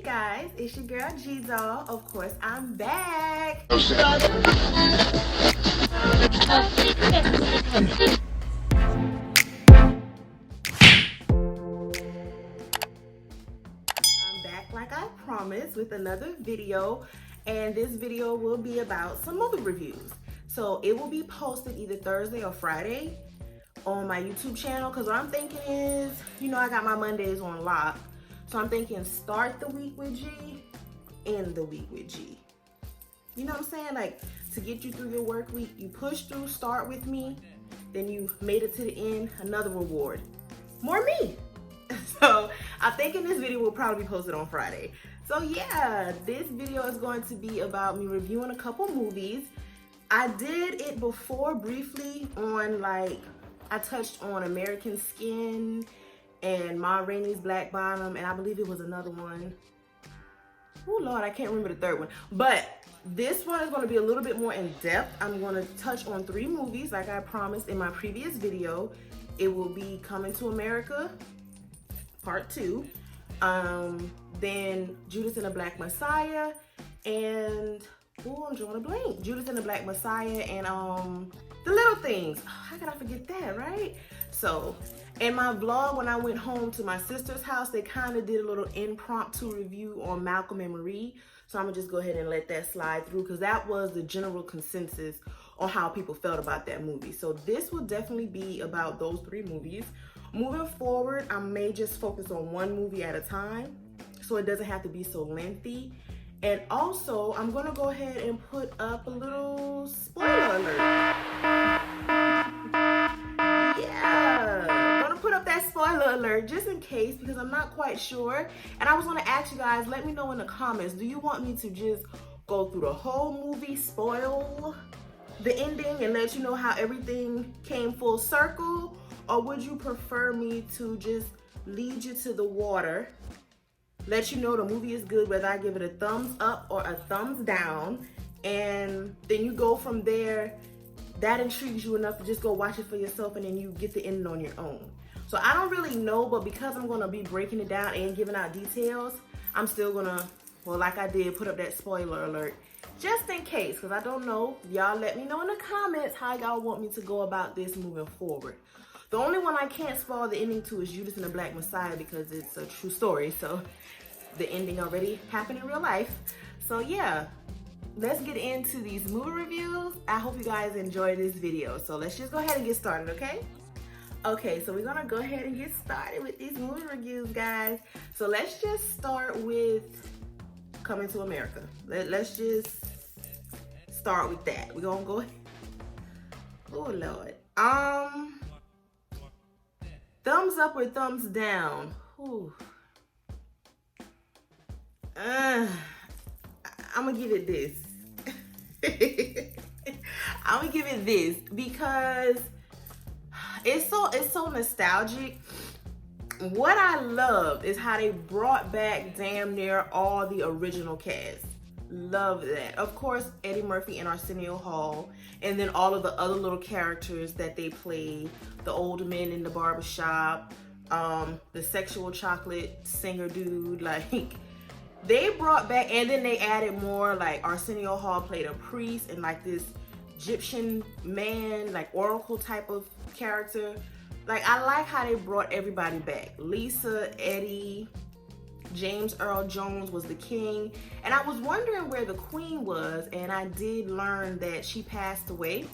guys, it's your girl G-Doll. Of course, I'm back. I'm back like I promised with another video, and this video will be about some movie reviews. So it will be posted either Thursday or Friday on my YouTube channel, because what I'm thinking is, you know, I got my Mondays on lock. So I'm thinking start the week with G, end the week with G. You know what I'm saying? Like, to get you through your work week, you push through, start with me, then you made it to the end, another reward. More me. So I'm thinking this video will probably be posted on Friday. So yeah, this video is going to be about me reviewing a couple movies. I did it before briefly on, like, I touched on American Skin and Ma Rainey's Black Bottom, and I believe it was another one. Oh Lord, I can't remember the third one. But this one is going to be a little bit more in depth. I'm going to touch on 3 movies like I promised in my previous video. It will be Coming to America, Part 2. Then Judas and the Black Messiah, and I'm drawing a blank. Judas and the Black Messiah and The Little Things. Oh, how could I forget that, right? So, in my vlog, when I went home to my sister's house, they kind of did a little impromptu review on Malcolm and Marie. So I'm gonna just go ahead and let that slide through, because that was the general consensus on how people felt about that movie. So this will definitely be about those 3 movies. Moving forward, I may just focus on one movie at a time, so it doesn't have to be so lengthy. And also, I'm gonna go ahead and put up a little spoiler alert. Yeah, I'm gonna put up that spoiler alert just in case, because I'm not quite sure. And I was gonna ask you guys, let me know in the comments, do you want me to just go through the whole movie, spoil the ending, and let you know how everything came full circle? Or would you prefer me to just lead you to the water, let you know the movie is good, whether I give it a thumbs up or a thumbs down, and then you go from there? That intrigues you enough to just go watch it for yourself, and then you get the ending on your own. So I don't really know, but because I'm gonna be breaking it down and giving out details, I'm still gonna, well, like I did, put up that spoiler alert just in case, because I don't know. Y'all let me know in the comments how y'all want me to go about this moving forward. The only one I can't spoil the ending to is Judas and the Black Messiah, because it's a true story. So the ending already happened in real life. So yeah, let's get into these movie reviews. I hope you guys enjoy this video. So let's just go ahead and get started, okay? Okay, so we're gonna go ahead and get started with these movie reviews, guys. So let's just start with Coming to America. Let's just start with that. We're gonna go, oh Lord. Thumbs up or thumbs down? Ooh. I'm gonna give it this. I'm gonna give it this because it's so nostalgic. What I love is how they brought back damn near all the original cast. Love that. Of course, Eddie Murphy and Arsenio Hall, and then all of the other little characters that they played, the old men in the barbershop, the sexual chocolate singer dude, like, they brought back, and then they added more, like Arsenio Hall played a priest and like this Egyptian man, like oracle type of character. Like, I like how they brought everybody back. Lisa, Eddie, James Earl Jones was the king, and I was wondering where the queen was, and I did learn that she passed away,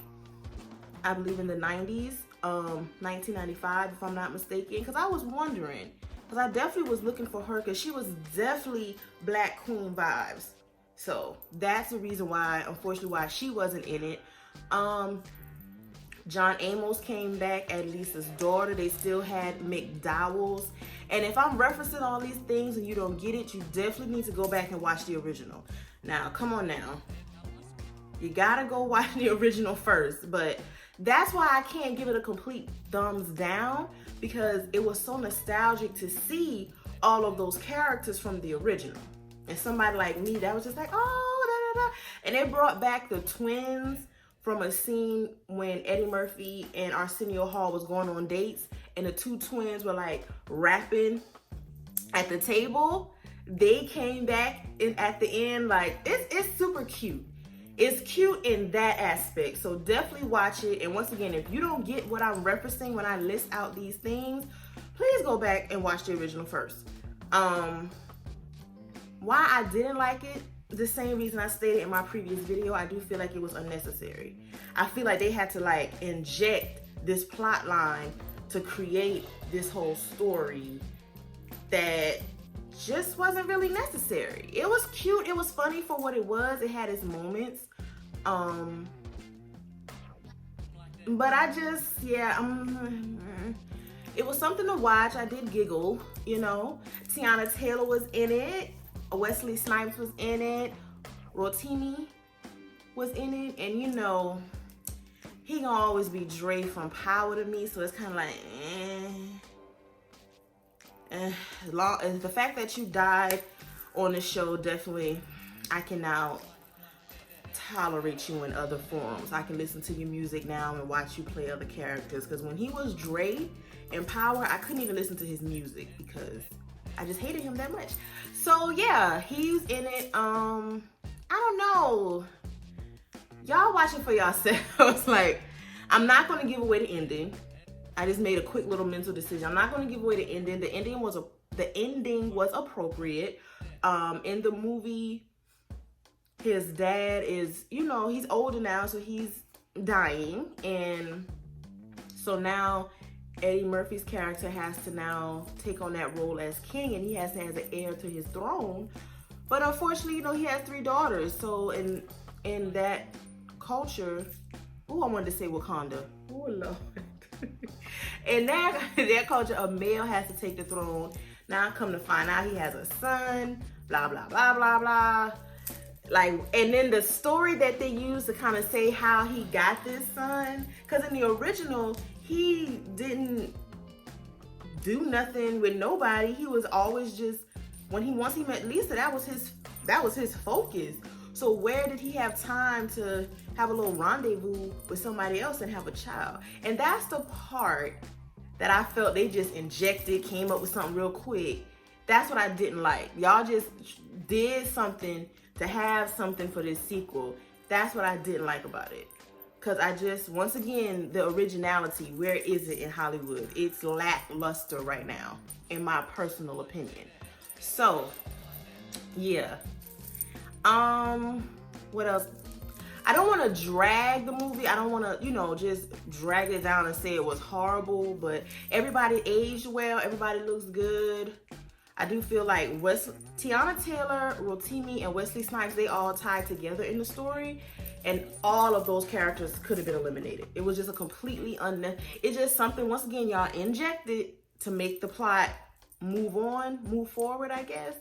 I believe in the 90s, 1995 if I'm not mistaken, because I was wondering, because I definitely was looking for her, because she was definitely Black Queen vibes. So that's the reason why, unfortunately, why she wasn't in it. John Amos came back as Lisa's daughter. They still had McDowell's. And if I'm referencing all these things and you don't get it, you definitely need to go back and watch the original. Now, come on now. You gotta go watch the original first. But that's why I can't give it a complete thumbs down, because it was so nostalgic to see all of those characters from the original. And somebody like me, that was just like, oh, da, da, da. And they brought back the twins from a scene when Eddie Murphy and Arsenio Hall was going on dates, and the 2 twins were like rapping at the table. they came back at the end. Like, it's super cute. It's cute in that aspect. So definitely watch it. And once again, if you don't get what I'm referencing when I list out these things, please go back and watch the original first. Why I didn't like it, the same reason I stated in my previous video. I do feel like it was unnecessary. I feel like they had to like inject this plot line to create this whole story that just wasn't really necessary. It was cute, it was funny for what it was, it had its moments. But I just, it was something to watch. I did giggle, you know. Tiana Taylor was in it, Wesley Snipes was in it, Rotimi was in it, and you know, he gonna always be Dre from Power to me, so it's kind of like, the fact that you died on the show, definitely, I can now tolerate you in other forms. I can listen to your music now and watch you play other characters, because when he was Dre in Power, I couldn't even listen to his music because I just hated him that much. So yeah, he's in it. I don't know. Y'all watch it for yourselves. Like, I'm not gonna give away the ending. I just made a quick little mental decision. I'm not gonna give away the ending. The ending was appropriate. In the movie, his dad is, you know, he's older now, so he's dying, and so now Eddie Murphy's character has to now take on that role as king, and he has an heir to his throne. But unfortunately, you know, he has 3 daughters. So in that culture, I wanted to say Wakanda. Oh Lord. In that culture, a male has to take the throne. Now I come to find out he has a son. Blah blah blah blah blah. Like, and then the story that they use to kind of say how he got this son, because in the original, he didn't do nothing with nobody. He was always just, once he met Lisa, that was his focus. So where did he have time to have a little rendezvous with somebody else and have a child? And that's the part that I felt they just injected, came up with something real quick. That's what I didn't like. Y'all just did something to have something for this sequel. That's what I didn't like about it. Because I just, once again, the originality, where is it in Hollywood? It's lackluster right now, in my personal opinion. So, yeah. What else? I don't want to drag the movie. I don't want to, you know, just drag it down and say it was horrible, but everybody aged well. Everybody looks good. I do feel like Tiana Taylor, Rotimi, and Wesley Snipes, they all tied together in the story, and all of those characters could have been eliminated. It was just a completely it's just something, once again, y'all injected to make the plot move forward, I guess.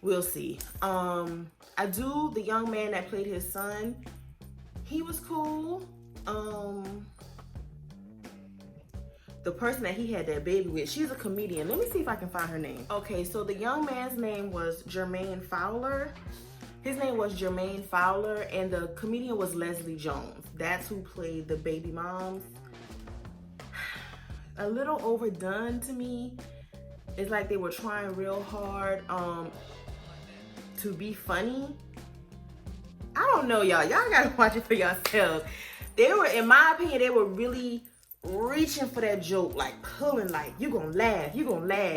We'll see. The young man that played his son, he was cool. The person that he had that baby with, she's a comedian. Let me see if I can find her name. Okay, so the young man's name was Jermaine Fowler. His name was Jermaine Fowler, and the comedian was Leslie Jones. That's who played the baby moms. A little overdone to me. It's like they were trying real hard to be funny. I don't know, y'all. Y'all gotta watch it for yourselves. They were, in my opinion, they were really reaching for that joke, like pulling, like, you gonna laugh,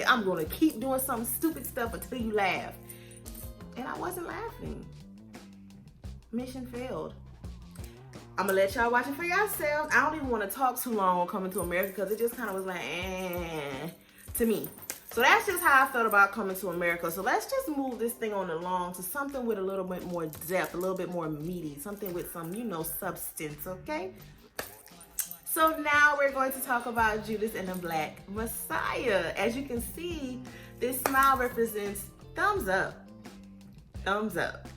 I'm gonna keep doing some stupid stuff until you laugh. And I wasn't laughing. Mission failed. I'm gonna let y'all watch it for yourselves. I don't even want to talk too long on Coming to America, because it just kind of was like, to me. So that's just how I felt about Coming to America. So let's just move this thing on along to something with a little bit more depth, a little bit more meaty, something with some, you know, substance, okay? So now we're going to talk about Judas and the Black Messiah. As you can see, this smile represents thumbs up. Thumbs up.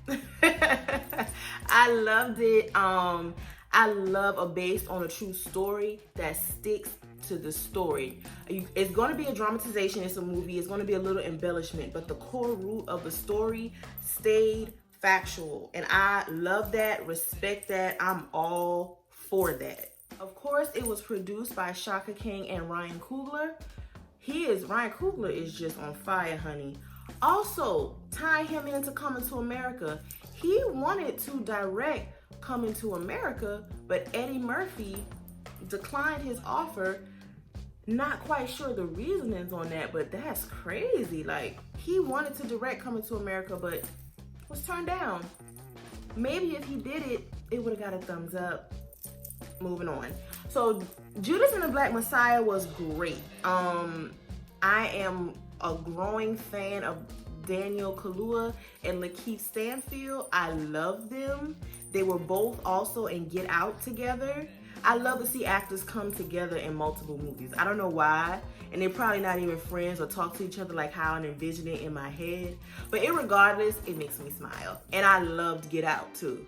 I loved it. I love a based on a true story that sticks to the story. It's going to be a dramatization. It's a movie. It's going to be a little embellishment, but the core root of the story stayed factual. And I love that, respect that. I'm all for that. Of course, it was produced by Shaka King and Ryan Coogler. Ryan Coogler is just on fire, honey. Also, tying him into Coming to America, he wanted to direct Coming to America, but Eddie Murphy declined his offer. Not quite sure the reasonings on that, but that's crazy. Like, he wanted to direct Coming to America, but was turned down. Maybe if he did it, it would have got a thumbs up. Moving on. So, Judas and the Black Messiah was great. I am a growing fan of Daniel Kaluuya and Lakeith Stanfield. I love them. They were both also in Get Out together. I love to see actors come together in multiple movies. I don't know why, and they're probably not even friends or talk to each other like how I envision it in my head. But irregardless, it makes me smile. And I loved Get Out too.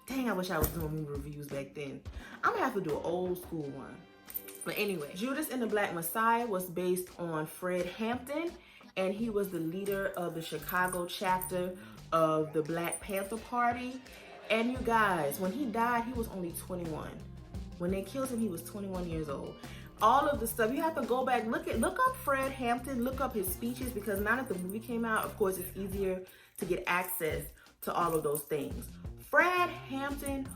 Dang, I wish I was doing movie reviews back then. I'm gonna have to do an old school one. But anyway, Judas and the Black Messiah was based on Fred Hampton, and he was the leader of the Chicago chapter of the Black Panther Party. And you guys, when he died, he was only 21. When they killed him, he was 21 years old. All of the stuff, you have to go back, look up Fred Hampton, look up his speeches, because now that the movie came out, of course, it's easier to get access to all of those things. Fred Hampton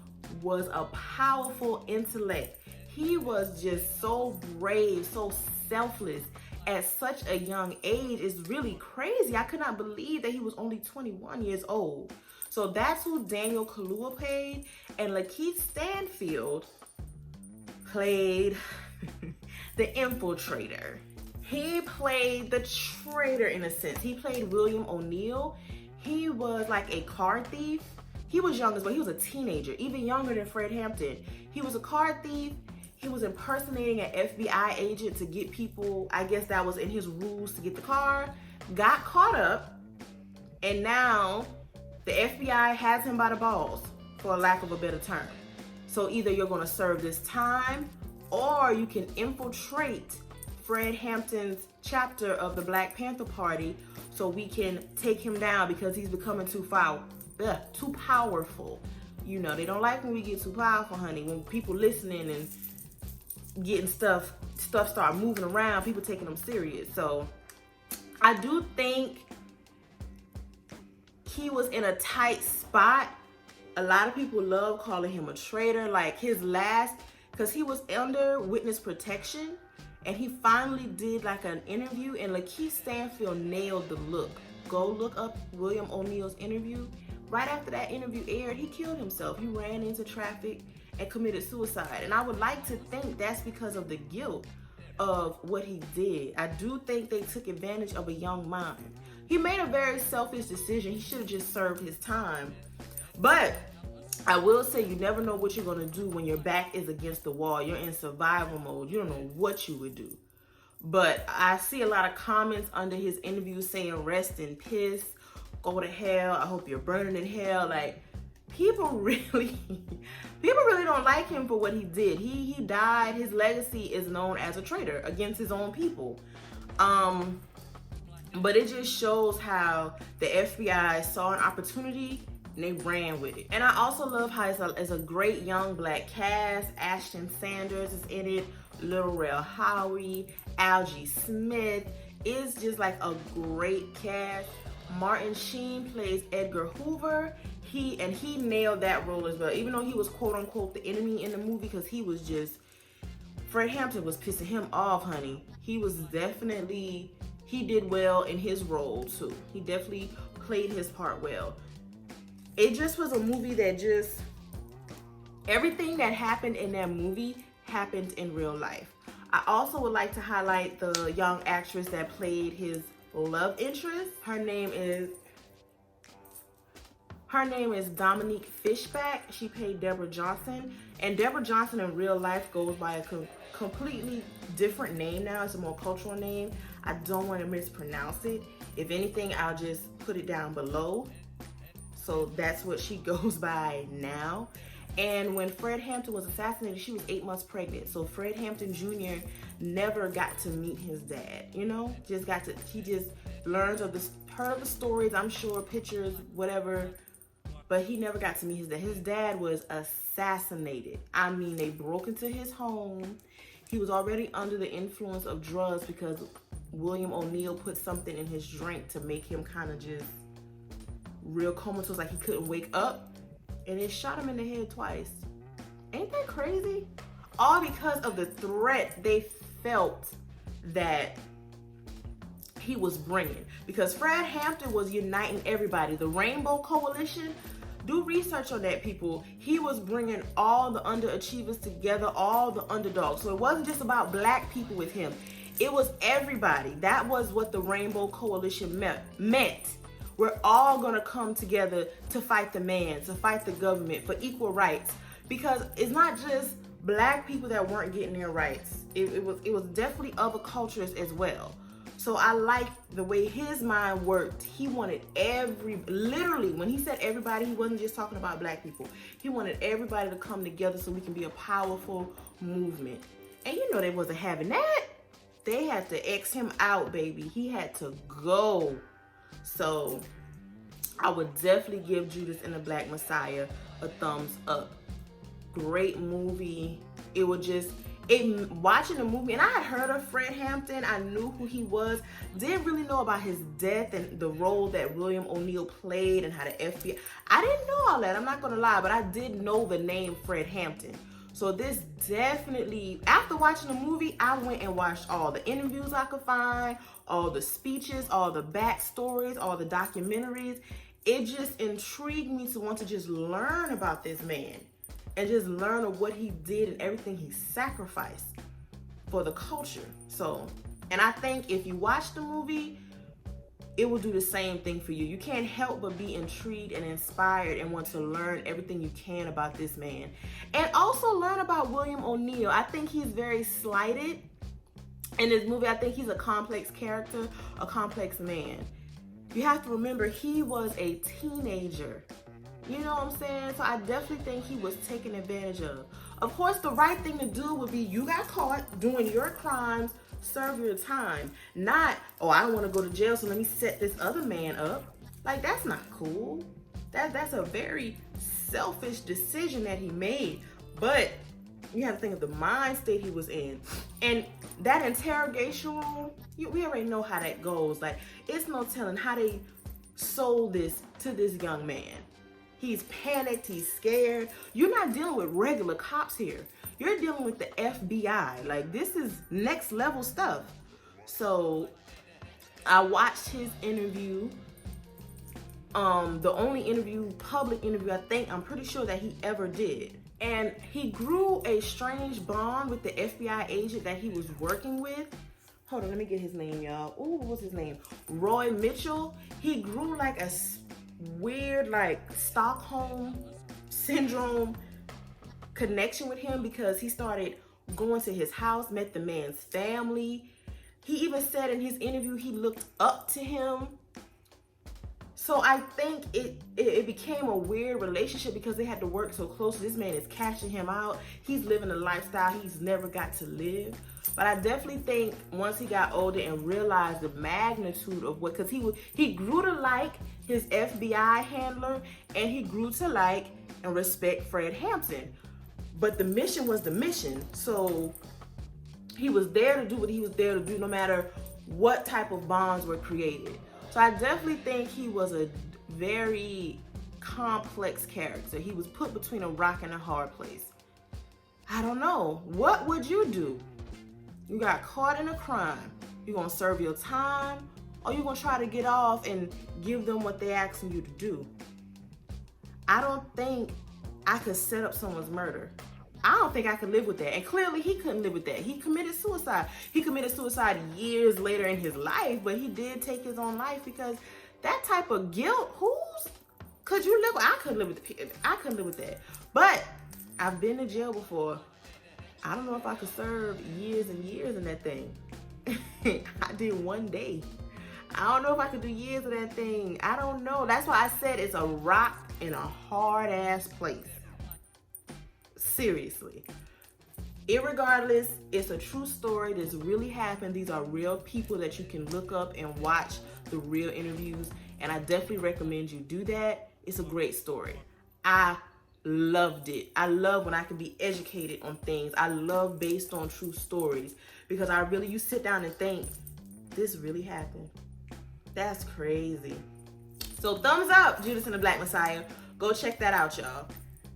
was a powerful intellect. He was just so brave, so selfless at such a young age. It's really crazy. I could not believe that he was only 21 years old. So that's who Daniel Kaluuya played. And Lakeith Stanfield played the infiltrator. He played the traitor in a sense. He played William O'Neill. He was like a car thief. He was young as well. He was a teenager, even younger than Fred Hampton. He was a car thief. He was impersonating an FBI agent to get people, I guess that was in his rules to get the car, got caught up, and now the FBI has him by the balls, for a lack of a better term. So either you're gonna serve this time, or you can infiltrate Fred Hampton's chapter of the Black Panther Party so we can take him down because he's becoming too powerful. You know, they don't like when we get too powerful, honey. When people listening and getting stuff start moving around, people taking them serious. So I do think he was in a tight spot. A lot of people love calling him a traitor. Like his last, because he was under witness protection, and he finally did like an interview, and Lakeith Stanfield nailed the look. Go look up William O'Neill's interview. Right after that interview aired, he killed himself. He ran into traffic and committed suicide. And I would like to think that's because of the guilt of what he did. I do think they took advantage of a young mind. He made a very selfish decision. He should have just served his time. But I will say, you never know what you're gonna do when your back is against the wall. You're in survival mode. You don't know what you would do. But I see a lot of comments under his interview saying, rest in peace, go to hell, I hope you're burning in hell. Like, people really don't like him for what he did. He died. His legacy is known as a traitor against his own people. But it just shows how the FBI saw an opportunity and they ran with it. And I also love how it's a great young black cast. Ashton Sanders is in it, Lil Rel Howery, Algie Smith. It's just like a great cast. Martin Sheen plays Edgar Hoover. He nailed that role as well, even though he was quote unquote the enemy in the movie, because he was just, Fred Hampton was pissing him off, honey. He did well in his role too. He definitely played his part well. It just was a movie that just, everything that happened in that movie happened in real life. I also would like to highlight the young actress that played his love interest. Her name is Dominique Fishback. She played Deborah Johnson. And Deborah Johnson in real life goes by a completely different name now. It's a more cultural name. I don't want to mispronounce it. If anything, I'll just put it down below. So that's what she goes by now. And when Fred Hampton was assassinated, she was 8 months pregnant. So Fred Hampton Jr. never got to meet his dad, you know? He just learns of heard the stories, I'm sure, pictures, whatever, but he never got to meet his dad. His dad was assassinated. I mean, they broke into his home. He was already under the influence of drugs because William O'Neal put something in his drink to make him kind of just real comatose, like he couldn't wake up, and it shot him in the head twice. Ain't that crazy? All because of the threat they felt that he was bringing. Because Fred Hampton was uniting everybody. The Rainbow Coalition, do research on that, people. He was bringing all the underachievers together, all the underdogs. So it wasn't just about black people with him. It was everybody. That was what the Rainbow Coalition meant. We're all gonna come together to fight the man, to fight the government for equal rights. Because it's not just black people that weren't getting their rights. It was definitely other cultures as well. So I like the way his mind worked. He wanted literally, when he said everybody, he wasn't just talking about black people. He wanted everybody to come together so we can be a powerful movement. And you know they wasn't having that. They had to X him out, baby. He had to go. So I would definitely give Judas and the Black Messiah a thumbs up. Great movie. Watching the movie, and I had heard of Fred Hampton. I knew who he was. Didn't really know about his death and the role that William O'Neal played and how the FBI. I didn't know all that. I'm not gonna lie, but I did know the name Fred Hampton. So this definitely, after watching the movie, I went and watched all the interviews I could find, all the speeches, all the backstories, all the documentaries. It just intrigued me to want to just learn about this man and just learn of what he did and everything he sacrificed for the culture. So, and I think if you watch the movie, it will do the same thing for you. You can't help but be intrigued and inspired and want to learn everything you can about this man. And also learn about William O'Neal. I think he's very slighted in this movie. I think he's a complex character, a complex man. You have to remember, he was a teenager. You know what I'm saying? So I definitely think he was taken advantage of. Of course, the right thing to do would be, you got caught doing your crimes, serve your time. Not, oh, I don't want to go to jail, so let me set this other man up. Like, that's not cool. That's a very selfish decision that he made. But you have to think of the mind state he was in. And that interrogation room, we already know how that goes. Like, it's no telling how they sold this to this young man. He's panicked, he's scared. You're not dealing with regular cops here. You're dealing with the FBI. Like, this is next level stuff. So I watched his interview. The only public interview I'm pretty sure that he ever did. And he grew a strange bond with the FBI agent that he was working with. Hold on, let me get his name, y'all. Ooh, what was his name? Roy Mitchell. He grew like a weird, like, Stockholm syndrome connection with him, because he started going to his house, met the man's family. He even said in his interview he looked up to him. So I think it became a weird relationship because they had to work so closely. This man is cashing him out. He's living a lifestyle he's never got to live. But I definitely think once he got older and realized the magnitude of what, because he grew to like his FBI handler, and he grew to like and respect Fred Hampton. But the mission was the mission. So he was there to do what he was there to do, no matter what type of bonds were created. So I definitely think he was a very complex character. He was put between a rock and a hard place. I don't know. What would you do? You got caught in a crime. You gonna serve your time, or you gonna try to get off and give them what they asking you to do? I don't think I could set up someone's murder. I don't think I could live with that. And clearly he couldn't live with that. He committed suicide. He committed suicide years later in his life, but he did take his own life, because that type of guilt, could you live with? I couldn't live with that. But I've been to jail before. I don't know if I could serve years and years in that thing. I did one day. I don't know if I could do years of that thing. I don't know. That's why I said it's a rock in a hard ass place. Seriously. Irregardless, it's a true story. This really happened. These are real people that you can look up and watch the real interviews. And I definitely recommend you do that. It's a great story. I loved it. I love when I can be educated on things. I love based on true stories, because you sit down and think, this really happened. That's crazy. So thumbs up, Judas and the Black Messiah. Go check that out, y'all.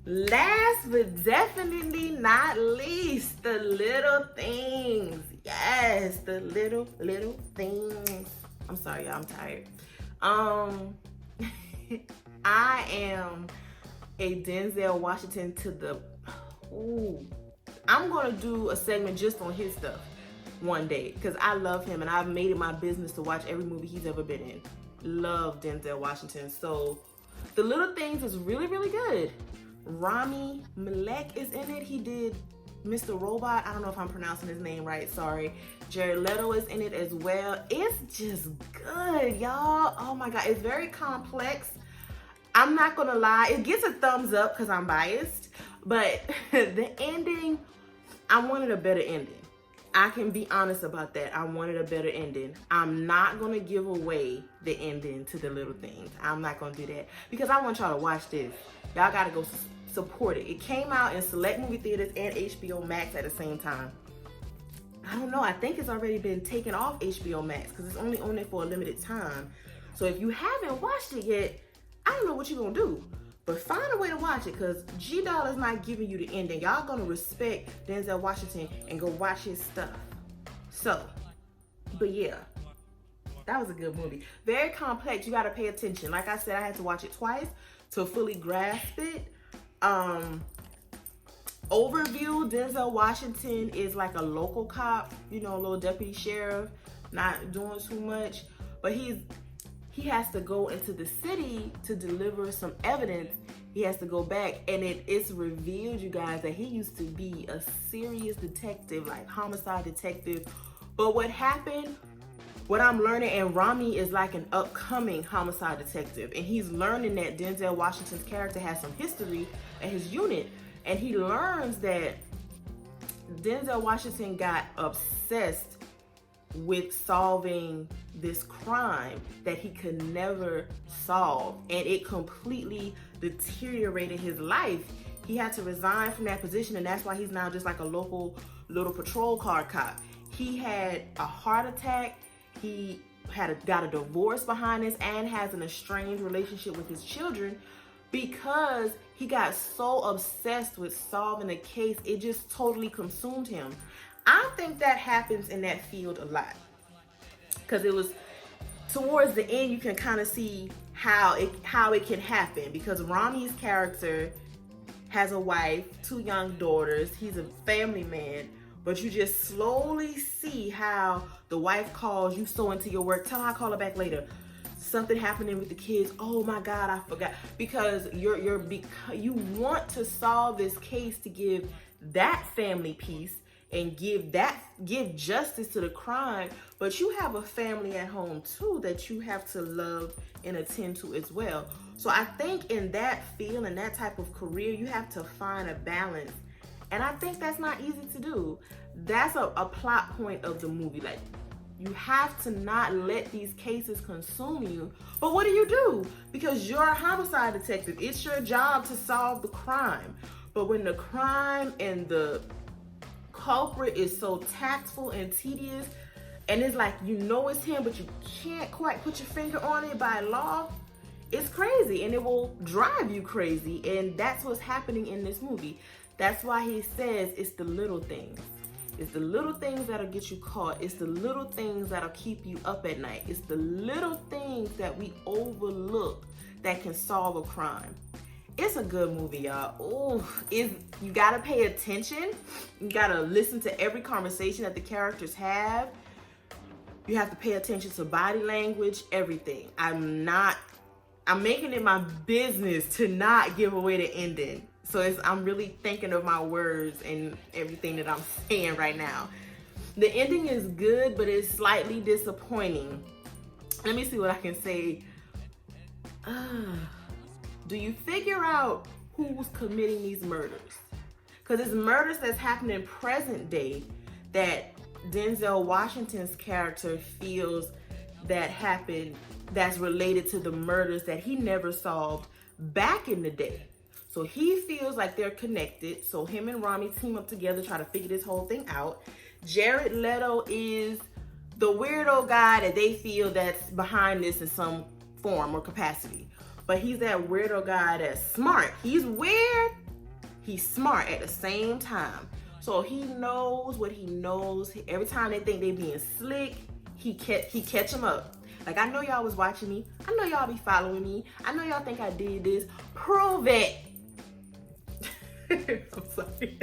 Last but definitely not least, the little things. Yes, the little things. I'm sorry, y'all, I'm tired. I am a Denzel Washington to the, I'm gonna do a segment just on his stuff one day because I love him and I've made it my business to watch every movie he's ever been in. Love Denzel Washington. So The Little Things is really good. Rami Malek is in it. He did Mr. Robot. I don't know if I'm pronouncing his name right, sorry. Jared Leto is in it as well. It's just good, y'all. Oh my God, it's very complex. I'm not gonna lie, it gets a thumbs up because I'm biased, but the ending, I wanted a better ending. I can be honest about that. I wanted a better ending. I'm not gonna give away the ending to The Little Things. I'm not gonna do that because I want y'all to watch this. Y'all gotta go support it. It came out in select movie theaters and HBO Max at the same time. I don't know, I think it's already been taken off HBO Max because it's only on there for a limited time. So if you haven't watched it yet, I don't know what you're gonna do. But find a way to watch it because G-Dollar's not giving you the ending. Y'all gonna respect Denzel Washington and go watch his stuff. So, but yeah, that was a good movie. Very complex, you gotta pay attention. Like I said, I had to watch it twice to fully grasp it. Overview, Denzel Washington is like a local cop, you know, a little deputy sheriff, not doing too much, but he has to go into the city to deliver some evidence. He has to go back and it's revealed, you guys, that he used to be a serious detective, like homicide detective. But what happened, what I'm learning, and Rami is like an upcoming homicide detective, and he's learning that Denzel Washington's character has some history at his unit, and he learns that Denzel Washington got obsessed with solving this crime that he could never solve, and it completely deteriorated his life. He had to resign from that position, and that's why he's now just like a local little patrol car cop. He had a heart attack, he got a divorce behind this, and has an estranged relationship with his children because he got so obsessed with solving a case, it just totally consumed him. I think that happens in that field a lot because it was towards the end you can kind of see how it can happen because Rami's character has a wife, 2 young daughters, he's a family man, but you just slowly see how the wife calls, you so into your work, tell her I'll call her back later. Something happening with the kids, oh my God, I forgot, because you want to solve this case to give that family peace and give justice to the crime, but you have a family at home too that you have to love and attend to as well. So I think in that field and that type of career, you have to find a balance, and I think that's not easy to do. That's a plot point of the movie. Like, you have to not let these cases consume you. But what do? Because you're a homicide detective. It's your job to solve the crime. But when the crime and the culprit is so tactful and tedious, and it's like, you know it's him, but you can't quite put your finger on it by law, it's crazy, and it will drive you crazy. And that's what's happening in this movie. That's why he says it's the little things. It's the little things that'll get you caught. It's the little things that'll keep you up at night. It's the little things that we overlook that can solve a crime. It's a good movie, y'all. You gotta pay attention. You gotta listen to every conversation that the characters have. You have to pay attention to body language, everything. I'm making it my business to not give away the ending. So I'm really thinking of my words and everything that I'm saying right now. The ending is good, but it's slightly disappointing. Let me see what I can say. Do you figure out who's committing these murders? Because it's murders that's happening present day that Denzel Washington's character feels that happened, that's related to the murders that he never solved back in the day. So he feels like they're connected. So him and Rami team up together, try to figure this whole thing out. Jared Leto is the weirdo guy that they feel that's behind this in some form or capacity. But he's that weirdo guy that's smart. He's weird, he's smart at the same time. So he knows what he knows. Every time they think they being slick, he catch them up. Like, I know y'all was watching me. I know y'all be following me. I know y'all think I did this. Prove it. I'm sorry.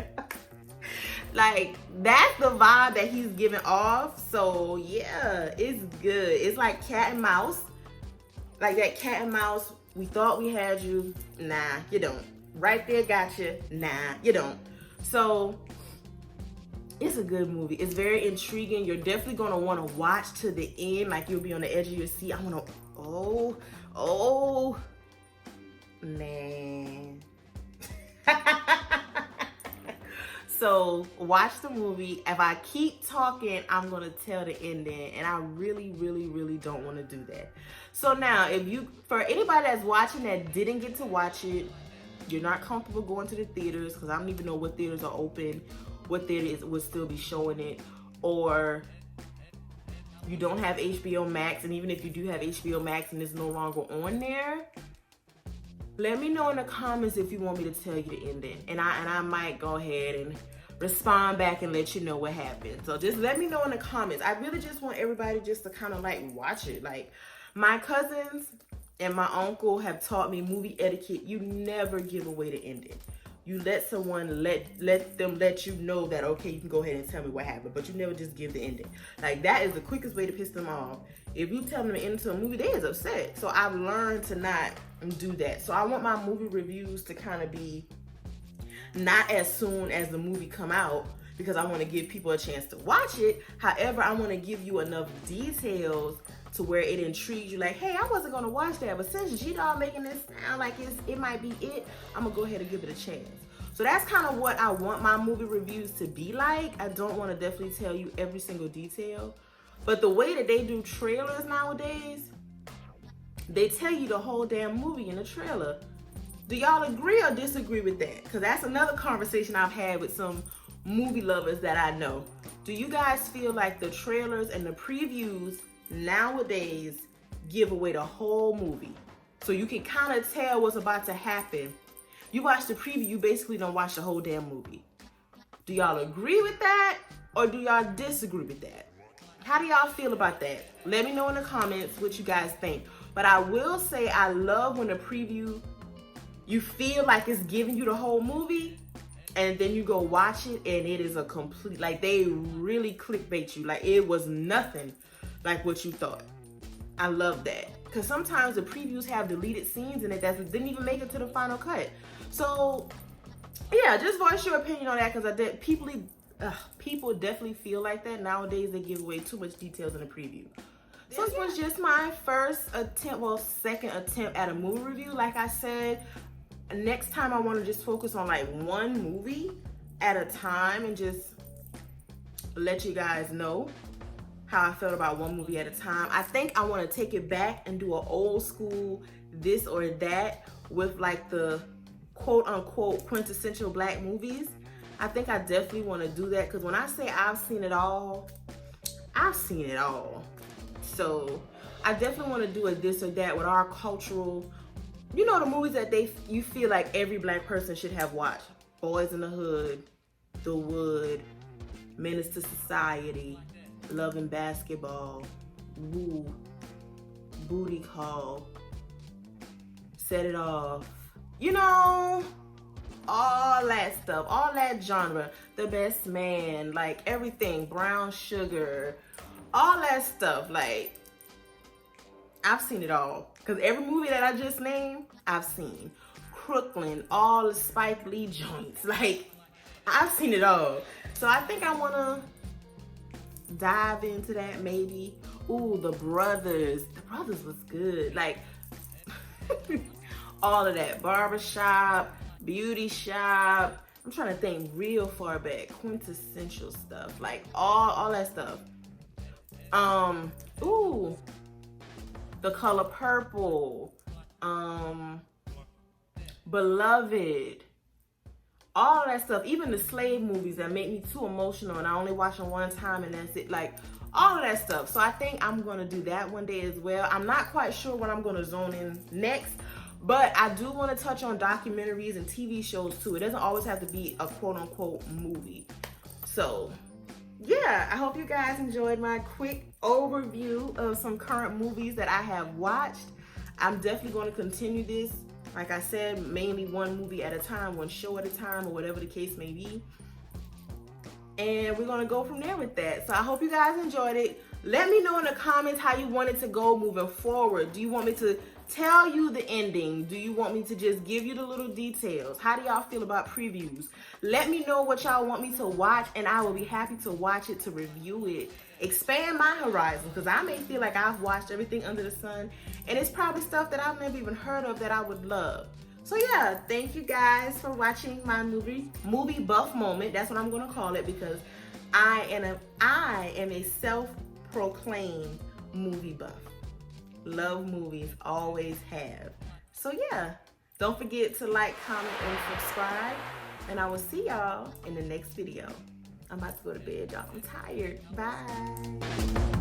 Like, that's the vibe that he's giving off. So yeah, it's good. It's like cat and mouse. Like that cat and mouse. We thought we had you. Nah, you don't. Right there, gotcha. Nah, you don't. So it's a good movie. It's very intriguing. You're definitely gonna want to watch to the end. Like, you'll be on the edge of your seat. I wanna. Oh, man. So watch the movie. If I keep talking, I'm gonna tell the ending, and I really, really, really don't want to do that. So now, for anybody that's watching that didn't get to watch it, you're not comfortable going to the theaters, because I don't even know what theaters are open, what theater would still be showing it, or you don't have HBO Max, and even if you do have HBO Max and it's no longer on there, let me know in the comments if you want me to tell you the ending, and I might go ahead and respond back and let you know what happened. So just let me know in the comments. I really just want everybody just to kind of like watch it. Like, my cousins and my uncle have taught me movie etiquette. You never give away the ending. You let someone let them let you know that, okay, you can go ahead and tell me what happened, but you never just give the ending. Like, that is the quickest way to piss them off. If you tell them the ending to a movie, they is upset. So I've learned to not do that. So I want my movie reviews to kind of be not as soon as the movie come out, because I want to give people a chance to watch it. However, I want to give you enough details to where it intrigues you. Like, hey, I wasn't going to watch that, but since G-Dog making this sound like it might be it, I'm going to go ahead and give it a chance. So that's kind of what I want my movie reviews to be like. I don't want to definitely tell you every single detail, but the way that they do trailers nowadays, they tell you the whole damn movie in the trailer. Do y'all agree or disagree with that? Because that's another conversation I've had with some movie lovers that I know. Do you guys feel like the trailers and the previews nowadays give away the whole movie? So you can kind of tell what's about to happen. You watch the preview, you basically don't watch the whole damn movie. Do y'all agree with that or do y'all disagree with that? How do y'all feel about that? Let me know in the comments what you guys think. But I will say, I love when the preview, you feel like it's giving you the whole movie, and then you go watch it and it is a complete, like, they really clickbait you. Like, it was nothing like what you thought. I love that. Because sometimes the previews have deleted scenes and it didn't even make it to the final cut. So yeah, just voice your opinion on that, because people definitely feel like that. Nowadays they give away too much details in the preview. So this was just my second attempt at a movie review. Like I said, next time I want to just focus on like one movie at a time and just let you guys know how I felt about one movie at a time. I think I want to take it back and do an old school this or that with like the quote unquote quintessential black movies. I think I definitely want to do that, because when I say I've seen it all, I've seen it all. So I definitely want to do a this or that with our cultural, you know, the movies that you feel like every black person should have watched. Boys in the Hood, The Wood, Menace to Society, Love and Basketball, Woo, Booty Call, Set It Off. You know, all that stuff, all that genre. The Best Man, like everything, Brown Sugar, all that stuff. Like, I've seen it all. Because every movie that I just named, I've seen. Crooklyn, all the Spike Lee joints. Like, I've seen it all. So I think I want to dive into that maybe. Ooh, The Brothers. The Brothers was good. Like, all of that. Barbershop, Beauty Shop. I'm trying to think real far back. Quintessential stuff. Like, all that stuff. Ooh. The Color Purple. Beloved. all of that stuff, even the slave movies that make me too emotional and I only watch them one time and that's it, like all of that stuff. So I think I'm gonna do that one day as well. I'm not quite sure what I'm gonna zone in next, but I do want to touch on documentaries and TV shows too. It doesn't always have to be a quote unquote movie. So yeah, I hope you guys enjoyed my quick overview of some current movies that I have watched. I'm definitely going to continue this. Like I said, mainly one movie at a time, one show at a time, or whatever the case may be. And we're going to go from there with that. So I hope you guys enjoyed it. Let me know in the comments how you want it to go moving forward. Do you want me to tell you the ending? Do you want me to just give you the little details? How do y'all feel about previews? Let me know what y'all want me to watch, and I will be happy to watch it, to review it, expand my horizon, because I may feel like I've watched everything under the sun, and it's probably stuff that I've never even heard of that I would love. So yeah, thank you guys for watching my movie buff moment. That's what I'm gonna call it, because I am a self-proclaimed movie buff. Love movies, always have. So yeah, don't forget to like, comment, and subscribe, and I will see y'all in the next video. I'm about to go to bed, y'all. I'm tired. Bye.